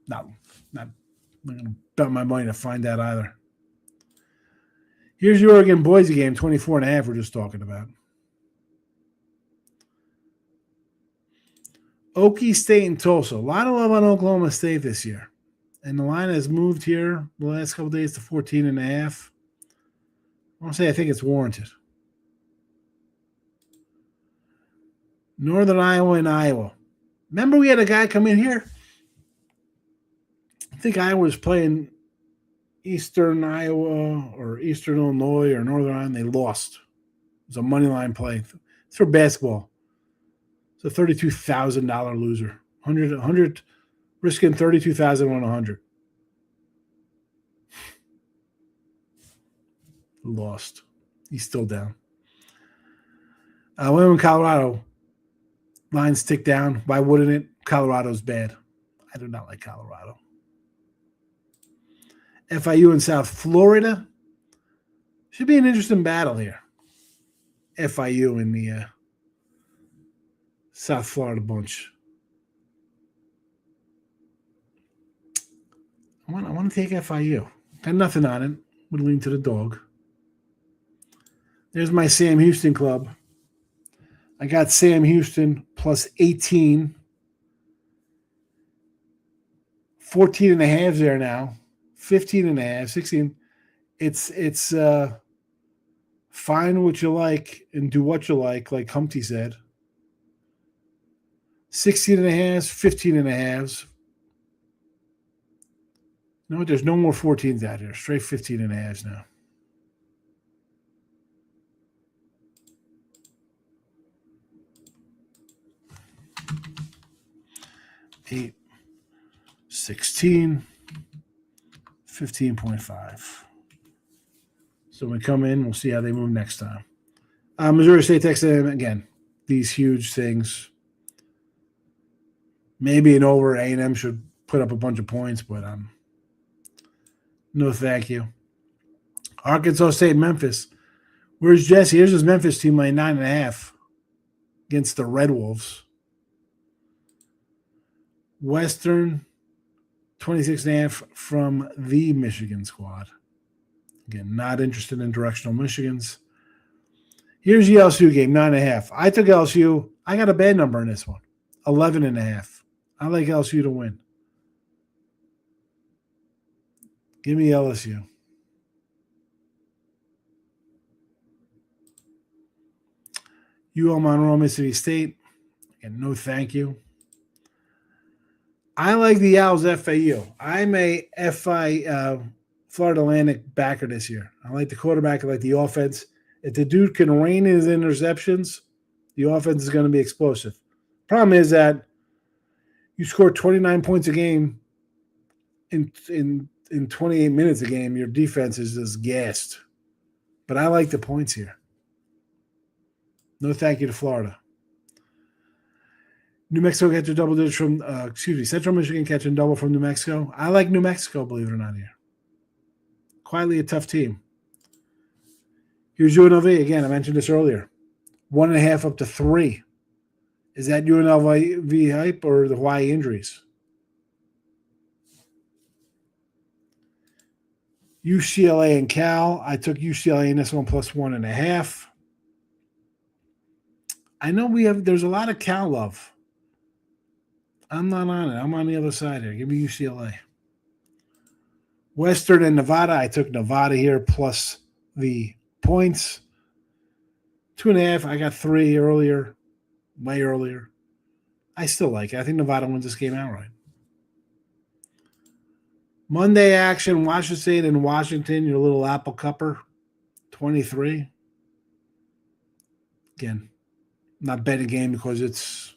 Speaker 2: Not going to bet my money to find out either. Here's your Oregon-Boise game, 24.5 we're just talking about. Okie State and Tulsa. A lot of love on Oklahoma State this year. And the line has moved here the last couple of days to 14.5. I want to say I think it's warranted. Northern Iowa and Iowa. Remember we had a guy come in here? I think Iowa was playing Eastern Iowa or Eastern Illinois or Northern Iowa, and they lost. It was a money line play. It's for basketball. It's a $32,000 loser. 100 risking $32,000 on 100. Lost. He's still down. When in Colorado, lines tick down. Why wouldn't it? Colorado's bad. I do not like Colorado. FIU in South Florida. Should be an interesting battle here. FIU in the South Florida bunch. I want to take FIU. Got nothing on it. Would lean to the dog. There's my Sam Houston club. I got Sam Houston plus 18. 14.5 there now. 15.5, 16. It's find what you like and do what you like Humpty said. 16.5, 15.5. No, there's no more 14s out here. Straight 15.5 now. Eight, 16, 15.5. So when we come in, we'll see how they move next time. Missouri State, Texas A&M, again, these huge things. Maybe an over. A&M should put up a bunch of points, but no thank you. Arkansas State, Memphis. Where's Jesse? Here's his Memphis team laying 9.5 against the Red Wolves. Western, 26.5 from the Michigan squad. Again, not interested in directional Michigans. Here's the LSU game, 9.5. I took LSU. I got a bad number in this one, 11.5. I like LSU to win. Give me LSU. UL Monroe, Mississippi State. Again, no thank you. I like the Owls FAU. I'm a Florida Atlantic backer this year. I like the quarterback. I like the offense. If the dude can rein in his interceptions, the offense is going to be explosive. Problem is that you score 29 points a game in 28 minutes a game. Your defense is just gassed. But I like the points here. No thank you to Florida. New Mexico catching double digits from, Central Michigan catching double from New Mexico. I like New Mexico, believe it or not, here. Quietly a tough team. Here's UNLV. Again, I mentioned this earlier. 1.5 up to 3. Is that UNLV hype or the Hawaii injuries? UCLA and Cal. I took UCLA in this one plus 1.5. I know there's a lot of Cal love. I'm not on it. I'm on the other side here. Give me UCLA. Western and Nevada. I took Nevada here plus the points. 2.5. I got 3 earlier. Way earlier. I still like it. I think Nevada wins this game outright. Monday action, Washington State and Washington, your little apple cupper, 23. Again, not bet a game because it's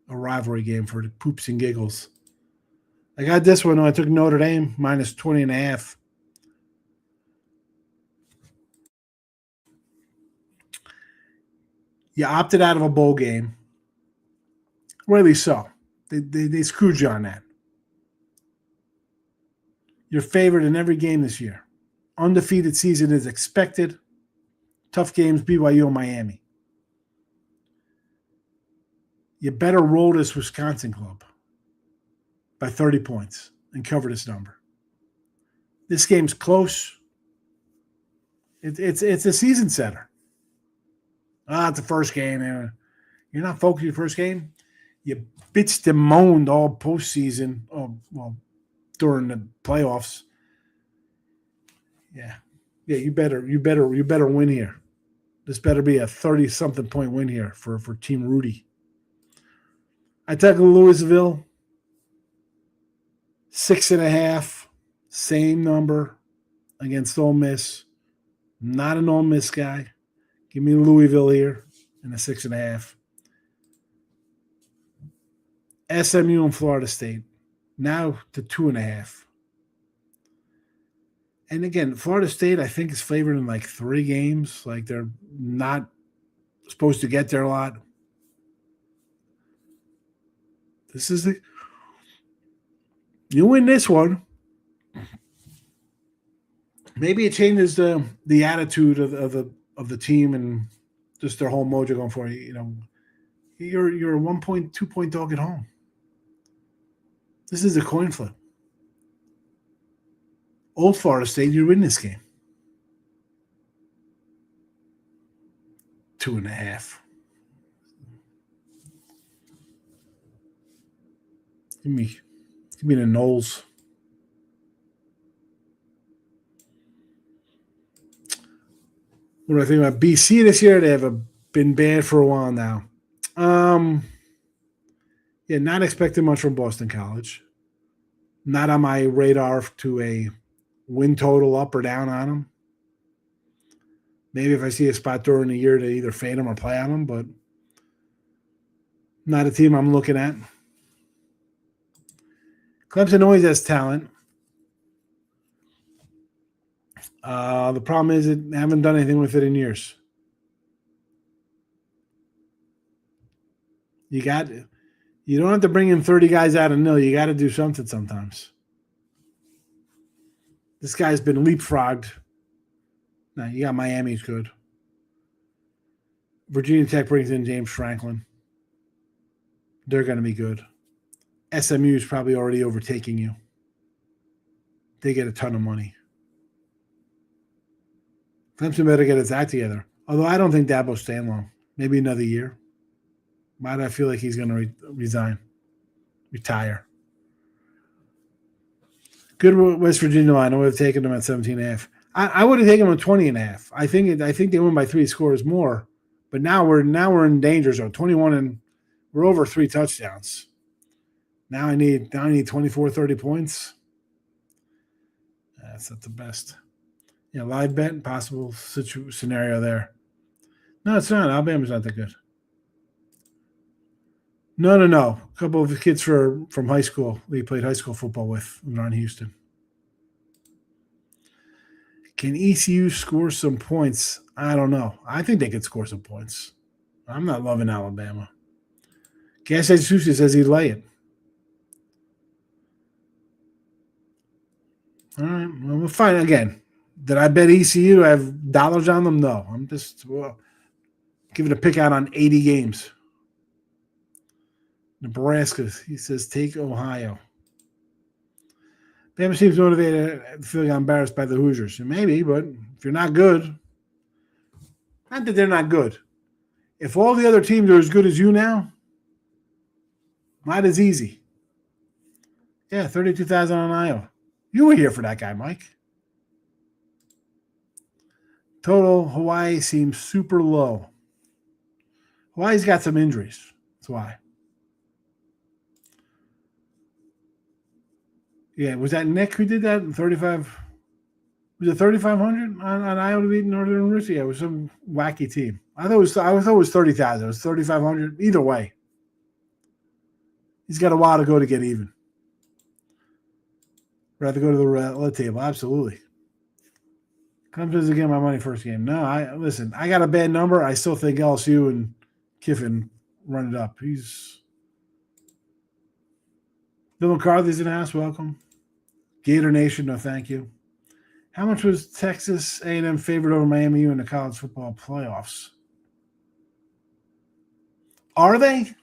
Speaker 2: a rivalry game for the poops and giggles. I got this one. I took Notre Dame minus 20.5. You opted out of a bowl game. Really so. They screwed you on that. You're favored in every game this year. Undefeated season is expected. Tough games, BYU and Miami. You better roll this Wisconsin club by 30 points and cover this number. This game's close. It's a season setter. It's the first game. You're not focused on your first game. You bitched and moaned all postseason. During the playoffs. Yeah. You better win here. This better be a 30-something point win here for Team Rudy. I took Louisville 6.5, same number against Ole Miss. Not an Ole Miss guy. Give me Louisville here in a 6.5. SMU and Florida State now to 2.5. And again, Florida State, I think, is favored in like 3 games. Like they're not supposed to get there a lot. You win this one. Maybe it changes the attitude of the team and just their whole mojo going for you. You know, you're a 1.2 point dog at home. This is a coin flip. Old Florida State, you win this game. 2.5. Give me the Knowles. What do I think about BC this year? They have been bad for a while now. Not expecting much from Boston College. Not on my radar to a win total up or down on them. Maybe if I see a spot during the year to either fade them or play on them, but not a team I'm looking at. Clemson always has talent. The problem is that I haven't done anything with it in years. You don't have to bring in 30 guys out of nil. You got to do something sometimes. This guy's been leapfrogged. Now, you got Miami's good. Virginia Tech brings in James Franklin. They're going to be good. SMU is probably already overtaking you. They get a ton of money. Clemson better get its act together. Although I don't think Dabo's staying long. Maybe another year. Why do I feel like he's going to retire? Good West Virginia line. I would have taken them at 17.5. I would have taken them at 20.5. I think they win by 3 scores more. But now we're in danger zone. 21 and we're over 3 touchdowns. Now I need 24, 30 points. That's not the best. Yeah, live bet, possible scenario there. No, it's not. Alabama's not that good. No. A couple of kids from high school we played high school football with when we were in Houston. Can ECU score some points? I don't know. I think they could score some points. I'm not loving Alabama. Gas Sushi says he'd lay it. All right. Well, we'll find again. Did I bet ECU? Do I have dollars on them? No. I'm just giving a pick out on 80 games. Nebraska, he says, take Ohio. Bama seems motivated, feeling embarrassed by the Hoosiers. Maybe, but if you're not good, not that they're not good. If all the other teams are as good as you now, not as easy. Yeah, 32,000 on Iowa. You were here for that guy, Mike. Total, Hawaii seems super low. Hawaii's got some injuries. That's why. Yeah, was that Nick who did that? 35. Was it 3,500 on Iowa to beat Northern University? Yeah, it was some wacky team. I thought it was 30,000. It was 3,500. Either way, he's got a while to go to get even. Rather go to the roulette table. Absolutely. Come visit again my money first game. No, I got a bad number. I still think LSU and Kiffin run it up. Bill McCarthy's in the house. Welcome. Gator Nation, no thank you. How much was Texas A&M favored over Miami U in the college football playoffs? Are they?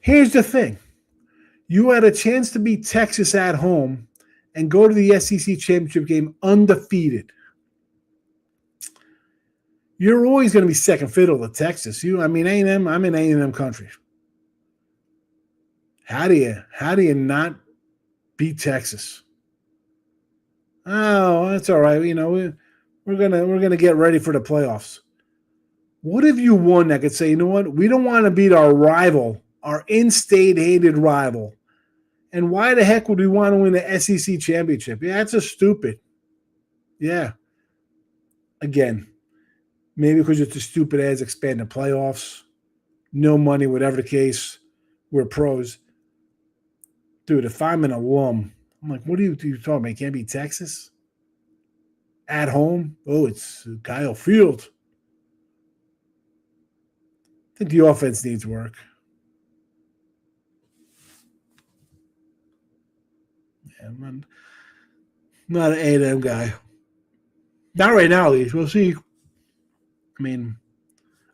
Speaker 2: Here's the thing. You had a chance to beat Texas at home and go to the SEC championship game undefeated. You're always going to be second fiddle to Texas. A&M, I'm in A&M country. How do you not beat Texas? Oh, that's all right. We're gonna get ready for the playoffs. What have you won that could say, you know what? We don't want to beat our rival, our in-state hated rival. And why the heck would we want to win the SEC championship? Yeah, that's just stupid. Yeah. Again, maybe because it's a stupid as expanded playoffs, no money, whatever the case. We're pros. Dude, if I'm an alum, I'm like, what are you talking about? You can't beat Texas? At home? Oh, it's Kyle Field. I think the offense needs work. Yeah, I'm not an A&M guy. Not right now, at least. We'll see. I mean,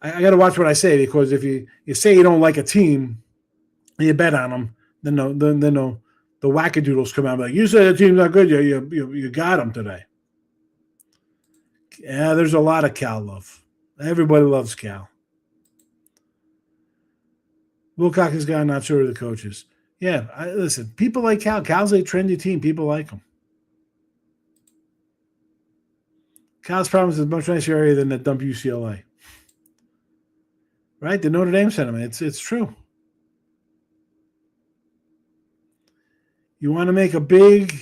Speaker 2: I got to watch what I say, because if you say you don't like a team and you bet on them, then the wackadoodles come out and be like, you say the team's not good, you got them today. Yeah, there's a lot of Cal love. Everybody loves Cal. Wilcox is guy, not sure who the coach is. Yeah, listen, people like Cal. Cal's a trendy team. People like him. Cal's problem is a much nicer area than the dump UCLA. Right? The Notre Dame sentiment. It's true. You want to make a big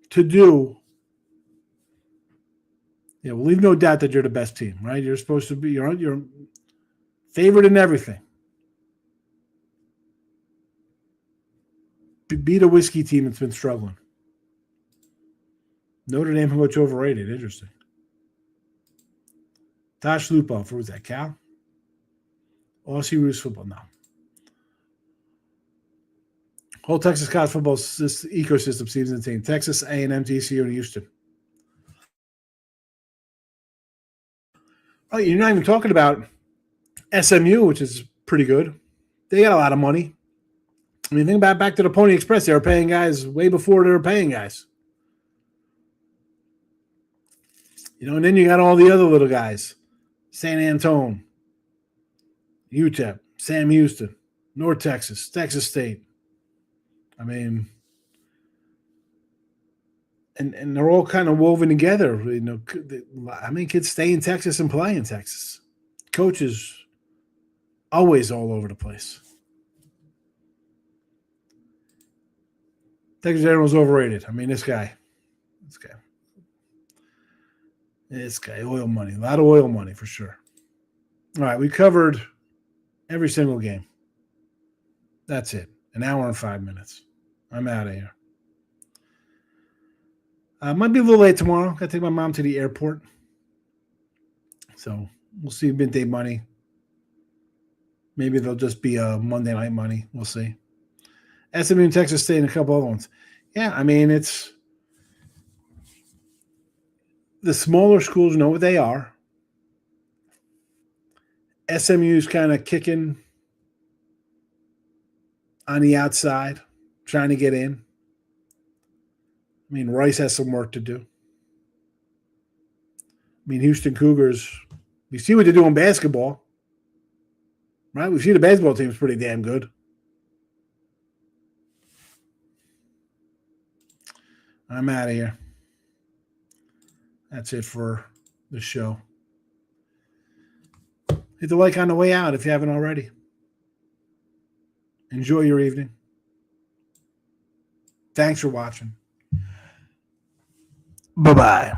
Speaker 2: to-do. Yeah, we'll leave no doubt that you're the best team, right? You're supposed to be, you're favored in everything. Beat a whiskey team that's been struggling. Notre Dame, how much overrated. Interesting. Tosh Lupoff, what was that, Cal? Aussie Roos football, no. Whole Texas college football ecosystem seems insane. Texas, A&M, TCU, and Houston. Oh, you're not even talking about SMU, which is pretty good. They got a lot of money. I mean, think about back to the Pony Express. They were paying guys way before they were paying guys. And then you got all the other little guys. San Antone, UTEP, Sam Houston, North Texas, Texas State. I mean, and they're all kind of woven together. How many kids stay in Texas and play in Texas? Coaches always all over the place. Texas General's overrated. I mean, this guy, oil money, a lot of oil money for sure. All right, we covered every single game. That's it. An hour and 5 minutes. I'm out of here. Might be a little late tomorrow. Got to take my mom to the airport. So we'll see midday money. Maybe they'll just be a Monday night money. We'll see. SMU and Texas State and a couple other ones. Yeah, I mean, it's the smaller schools know what they are. SMU's kind of kicking on the outside, trying to get in. I mean, Rice has some work to do. I mean, Houston Cougars, we see what they do in basketball, right? We see the basketball team's pretty damn good. I'm out of here. That's it for the show. Hit the like on the way out if you haven't already. Enjoy your evening. Thanks for watching. Bye-bye.